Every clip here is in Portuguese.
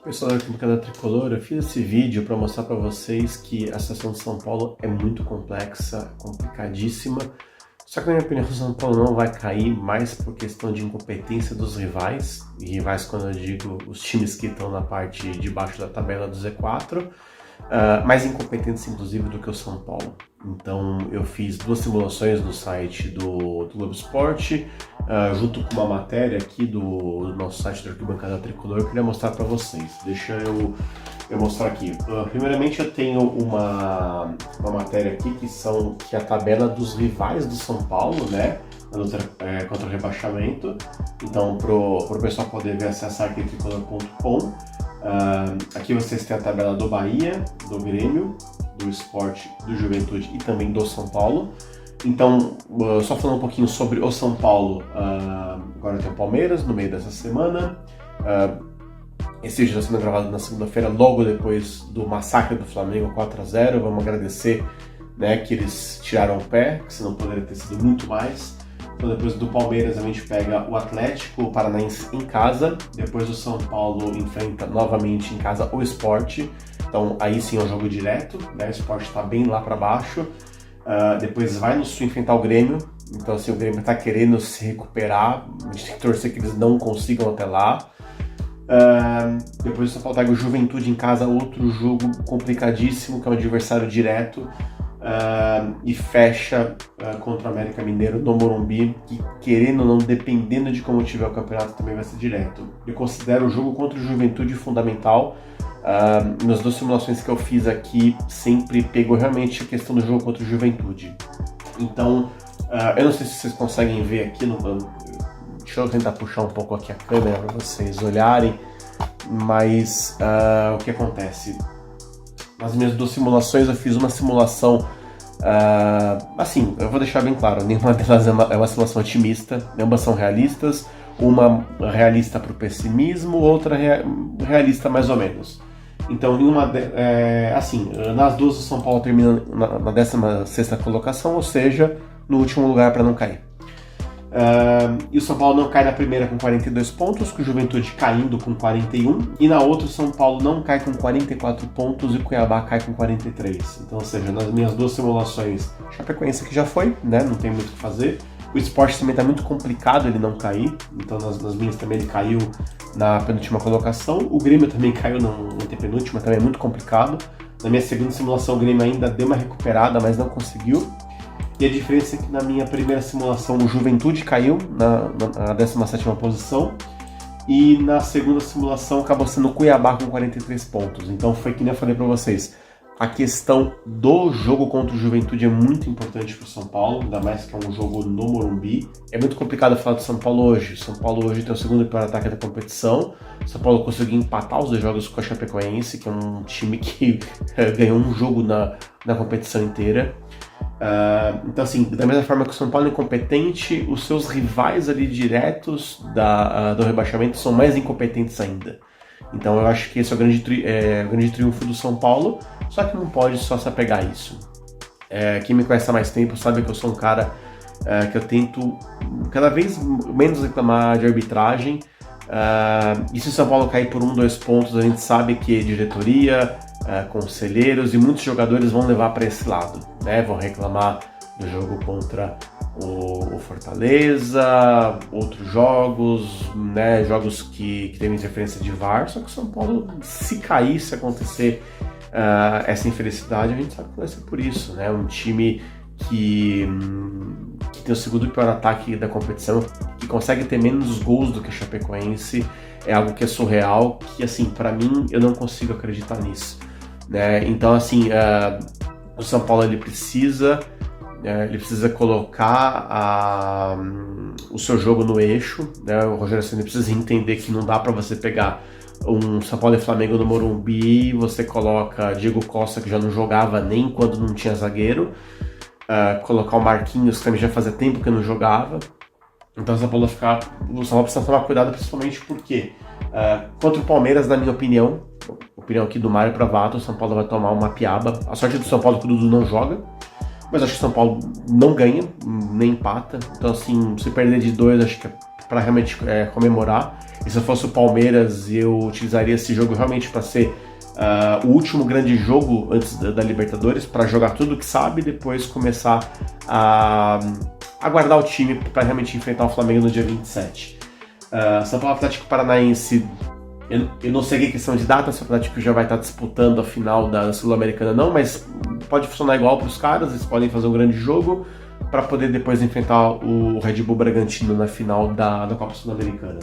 Pessoal da Arquibancada Tricolor, eu fiz esse vídeo para mostrar para vocês que a situação de São Paulo é muito complexa, complicadíssima. Só que na minha opinião o São Paulo não vai cair mais por questão de incompetência dos rivais. E rivais quando eu digo os times que estão na parte de baixo da tabela do Z4. Mais incompetentes inclusive do que o São Paulo. Então eu fiz duas simulações no site do Globo Esporte, junto com uma matéria aqui do nosso site do Arquibancada Tricolor, eu queria mostrar para vocês. Deixa eu mostrar aqui. Primeiramente eu tenho uma matéria aqui que é a tabela dos rivais do São Paulo, né? Na luta contra o rebaixamento. Então pro pessoal poder ver, acessar aqui tricolor.com. Aqui vocês têm a tabela do Bahia, do Grêmio, do Sport, do Juventude e também do São Paulo. Então, só falando um pouquinho sobre o São Paulo, agora tem o Palmeiras no meio dessa semana. Esse vídeo está sendo gravado na segunda-feira, logo depois do massacre do Flamengo 4-0. Vamos agradecer, né, que eles tiraram o pé, que senão poderia ter sido muito mais. Então, depois do Palmeiras, a gente pega o Atlético Paranaense em casa. Depois o São Paulo enfrenta novamente em casa o Sport. Então, aí sim é um jogo direto, né? O Sport está bem lá para baixo. Depois vai no Sul enfrentar o Grêmio. Então, assim, o Grêmio está querendo se recuperar. A gente tem que torcer que eles não consigam até lá. Depois o São Paulo pega o Juventude em casa, outro jogo complicadíssimo, que é um adversário direto. E fecha contra o América Mineiro no Morumbi, que querendo ou não, dependendo de como tiver o campeonato, também vai ser direto. Eu considero o jogo contra o Juventude fundamental. Nas duas simulações que eu fiz aqui, sempre pegou realmente a questão do jogo contra o Juventude. Então, eu não sei se vocês conseguem ver aqui no banco. Deixa eu tentar puxar um pouco aqui a câmera para vocês olharem. Mas o que acontece? Nas minhas duas simulações, eu fiz uma simulação, assim, eu vou deixar bem claro, nenhuma delas é uma simulação otimista, ambas são realistas, uma realista para o pessimismo, outra realista mais ou menos. Então, assim, nas duas o São Paulo termina na 16ª colocação, ou seja, no último lugar para não cair. E o São Paulo não cai na primeira com 42 pontos, com o Juventude caindo com 41, e na outra o São Paulo não cai com 44 pontos e o Cuiabá cai com 43. Então, ou seja, nas minhas duas simulações, Chapecoense que já foi, né? Não tem muito o que fazer. O Sport também está muito complicado ele não cair, então nas minhas também ele caiu na penúltima colocação. O Grêmio também caiu na antepenúltima, também é muito complicado. Na minha segunda simulação o Grêmio ainda deu uma recuperada, mas não conseguiu. E a diferença é que na minha primeira simulação o Juventude caiu na 17ª posição e na segunda simulação acabou sendo o Cuiabá com 43 pontos. Então foi que nem eu falei para vocês, a questão do jogo contra o Juventude é muito importante para o São Paulo, ainda mais que é um jogo no Morumbi. É muito complicado falar do São Paulo hoje. O São Paulo hoje tem o segundo pior ataque da competição. O São Paulo conseguiu empatar os dois jogos com a Chapecoense, que é um time que ganhou um jogo na competição inteira. Então, assim, da mesma forma que o São Paulo é incompetente, os seus rivais ali diretos do rebaixamento são mais incompetentes ainda. Então eu acho que esse é o grande triunfo do São Paulo, só que não pode só se apegar a isso. Quem me conhece há mais tempo sabe que eu sou um cara que eu tento cada vez menos reclamar de arbitragem. E se o São Paulo cair por 2 pontos, a gente sabe que diretoria, conselheiros e muitos jogadores vão levar para esse lado, né? Vão reclamar do jogo contra o Fortaleza, outros jogos, né? Jogos que têm interferência de VAR. Só que o São Paulo, se cair, se acontecer essa infelicidade, a gente sabe que vai ser por isso, né? Um time que tem o segundo pior ataque da competição, que consegue ter menos gols do que a Chapecoense, é algo que é surreal, que, assim, para mim, eu não consigo acreditar nisso, né? Então, assim, o São Paulo ele precisa colocar o seu jogo no eixo, né? O Rogério Ceni precisa entender que não dá para você pegar um São Paulo e Flamengo no Morumbi, você coloca Diego Costa, que já não jogava nem quando não tinha zagueiro, colocar o Marquinhos, que também já fazia tempo que não jogava. Então o São Paulo precisa tomar cuidado, principalmente porque contra o Palmeiras, na minha opinião aqui do Mário Pravato, o São Paulo vai tomar uma piaba. A sorte do São Paulo é que o Dudu não joga, mas acho que o São Paulo não ganha, nem empata. Então, assim, se perder de 2, acho que é para realmente comemorar. E se eu fosse o Palmeiras, eu utilizaria esse jogo realmente para ser o último grande jogo antes da Libertadores, para jogar tudo que sabe e depois começar a guardar o time para realmente enfrentar o Flamengo no dia 27. São Paulo Atlético Paranaense, eu não sei a questão de data, se o Atlético já vai estar disputando a final da Sul-Americana não, mas pode funcionar igual para os caras, eles podem fazer um grande jogo para poder depois enfrentar o Red Bull Bragantino na final da Copa Sul-Americana.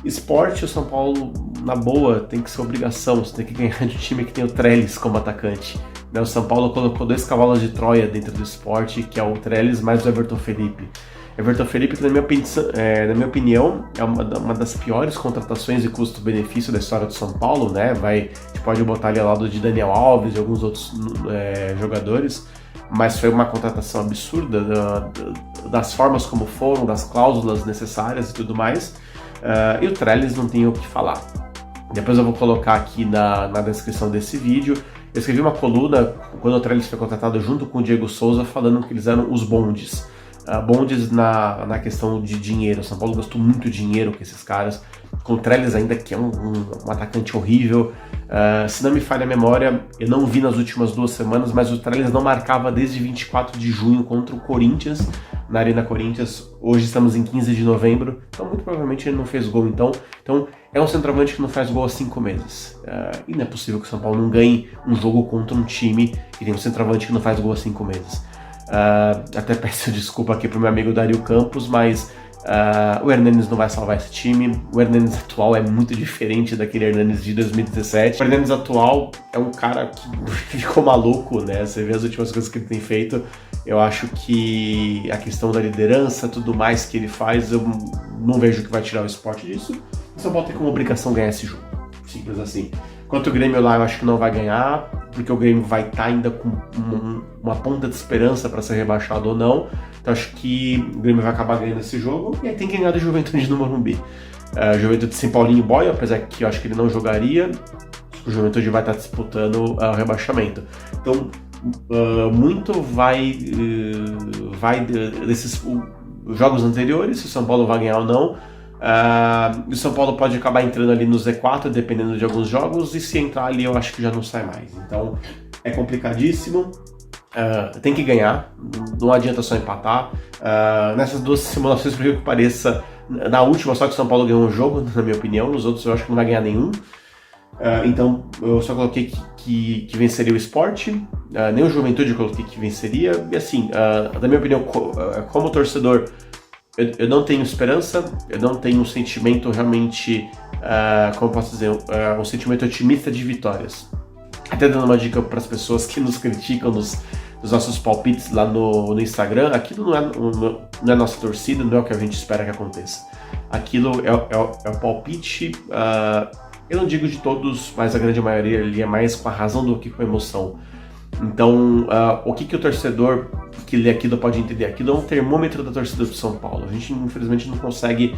Esporte, o São Paulo, na boa, tem que ser obrigação, você tem que ganhar de um time que tem o Trellis como atacante. O São Paulo colocou 2 cavalos de Troia dentro do Esporte, que é o Trellis mais o Everton Felipe. Everton Felipe, na minha opinião, é uma das piores contratações de custo-benefício da história do São Paulo, né? A gente pode botar ali ao lado de Daniel Alves e alguns outros jogadores, mas foi uma contratação absurda das formas como foram, das cláusulas necessárias e tudo mais. E o Trellis não tem o que falar. Depois eu vou colocar aqui na descrição desse vídeo. Eu escrevi uma coluna quando o Trellis foi contratado junto com o Diego Souza, falando que eles eram os bondes. Bondes na questão de dinheiro. O São Paulo gastou muito dinheiro com esses caras. Com o Trellis ainda, que é um atacante horrível. Se não me falha a memória, eu não vi nas últimas 2 semanas, mas o Trellis não marcava desde 24 de junho contra o Corinthians, na Arena Corinthians. Hoje estamos em 15 de novembro, então muito provavelmente ele não fez gol então. Então é um centroavante que não faz gol há 5 meses. E não é possível que o São Paulo não ganhe um jogo contra um time que tem um centroavante que não faz gol há 5 meses. Até peço desculpa aqui pro meu amigo Dario Campos, mas o Hernanes não vai salvar esse time. O Hernanes atual é muito diferente daquele Hernanes de 2017. O Hernanes atual é um cara que ficou maluco, né? Você vê as últimas coisas que ele tem feito. Eu acho que a questão da liderança, tudo mais que ele faz, eu não vejo que vai tirar o Sport disso. O São Paulo tem como obrigação ganhar esse jogo. Simples assim. Quanto o Grêmio lá, eu acho que não vai ganhar, porque o Grêmio vai estar ainda com uma ponta de esperança para ser rebaixado ou não. Então acho que o Grêmio vai acabar ganhando esse jogo e aí tem que ganhar do Juventude no Morumbi. Juventude sem Paulinho Boy, apesar que eu acho que ele não jogaria, o Juventude vai estar disputando o rebaixamento. Então muito vai desses jogos anteriores, se o São Paulo vai ganhar ou não. O São Paulo pode acabar entrando ali no Z4 dependendo de alguns jogos, e se entrar ali eu acho que já não sai mais. Então é complicadíssimo, tem que ganhar, não adianta só empatar. Nessas 2 simulações, por que pareça, na última só que o São Paulo ganhou um jogo, na minha opinião, nos outros eu acho que não vai ganhar nenhum. Então eu só coloquei que venceria o Sport, nem o Juventude eu coloquei que venceria, e assim, na minha opinião, como torcedor, eu não tenho esperança, eu não tenho um sentimento realmente, como eu posso dizer, um sentimento otimista de vitórias. Até dando uma dica para as pessoas que nos criticam nos nossos palpites lá no Instagram, aquilo não é nossa torcida, não é o que a gente espera que aconteça. Aquilo é o palpite, eu não digo de todos, mas a grande maioria ali é mais com a razão do que com a emoção. Então, o que o torcedor que lê aquilo pode entender? Aquilo é um termômetro da torcida do São Paulo. A gente, infelizmente, não consegue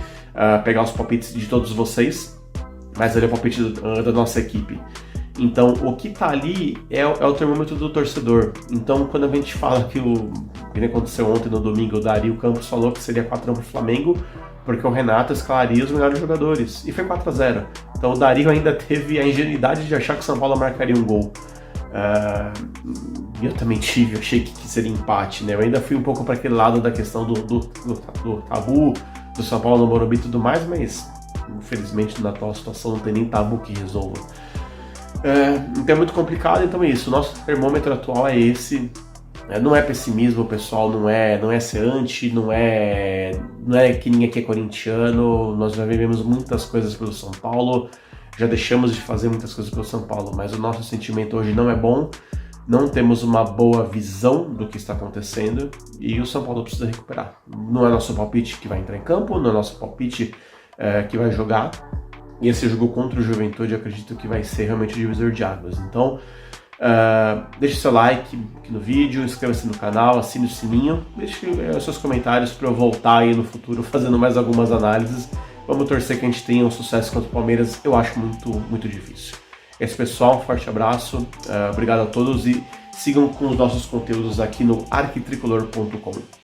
pegar os palpites de todos vocês, mas ele é o palpite da nossa equipe. Então, o que tá ali é o termômetro do torcedor. Então, quando a gente fala que nem aconteceu ontem no domingo, o Dario Campos falou que seria 4x1 pro Flamengo, porque o Renato escalaria os melhores jogadores. E foi 4x0. Então, o Dario ainda teve a ingenuidade de achar que o São Paulo marcaria um gol. Eu também achei que seria empate, né? Eu ainda fui um pouco para aquele lado da questão do tabu, do São Paulo no Morumbi e tudo mais, mas infelizmente na atual situação não tem nem tabu que resolva. Então é muito complicado, então é isso. O nosso termômetro atual é esse. Não é pessimismo, pessoal, não é ser anti, não é que ninguém aqui é corintiano. Nós já vivemos muitas coisas pelo São Paulo, já deixamos de fazer muitas coisas pelo São Paulo, mas o nosso sentimento hoje não é bom, não temos uma boa visão do que está acontecendo e o São Paulo precisa recuperar. Não é nosso palpite que vai entrar em campo, não é nosso palpite que vai jogar, e esse jogo contra o Juventude eu acredito que vai ser realmente o divisor de águas. Então, deixe seu like aqui no vídeo, inscreva-se no canal, assine o sininho, deixe os seus comentários para eu voltar aí no futuro fazendo mais algumas análises. Vamos torcer que a gente tenha um sucesso contra o Palmeiras, eu acho muito, muito difícil. Esse pessoal, um forte abraço, obrigado a todos e sigam com os nossos conteúdos aqui no arquitricolor.com.